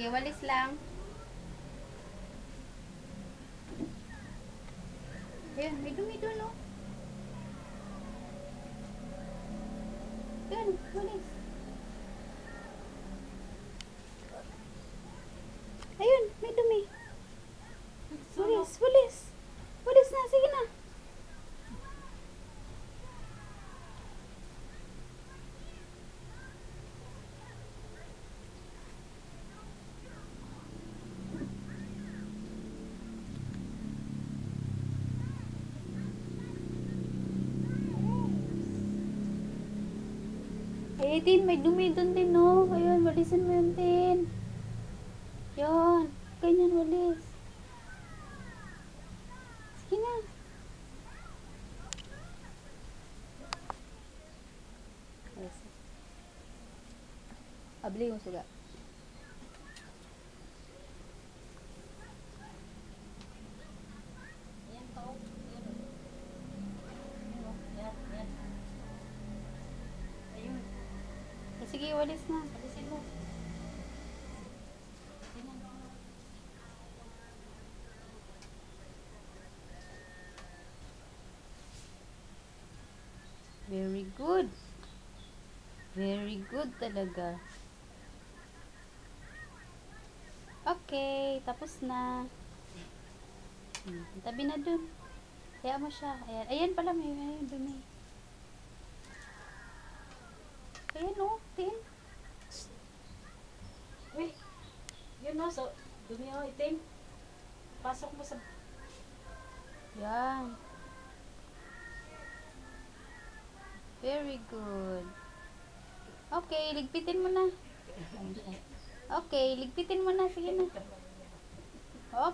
Sige, walis lang. Ayun, may dumi doon, no? Ayun, walis. Ayun, may dumi. Walis, walis. Walis na, sige na. Ay, Tin, may dumi doon din, no? Ayun, walisin mo yun, Tin. Yun, ganyan walis. Sige na. Ayos. Abli mo suga. Sige, walis na. Walisin mo. Very good. Very good talaga. Okay, tapos na. Tabi na dun. Kaya mo siya. Ayan, ayan pala may dumi. Ayan o, Tin. Uy, yun no, so, dumi o, itim. Pasok mo sa... Yan. Very good. Okay, ligpitin mo na. Okay, ligpitin mo na. Sige na.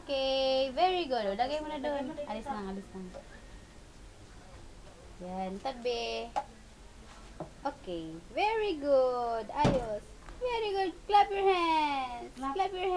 Okay, very good. O, lagay mo na doon. Alis lang, alis lang. Yan, tabi. Okay, very good. Ayos. Very good. Clap your hands. Clap your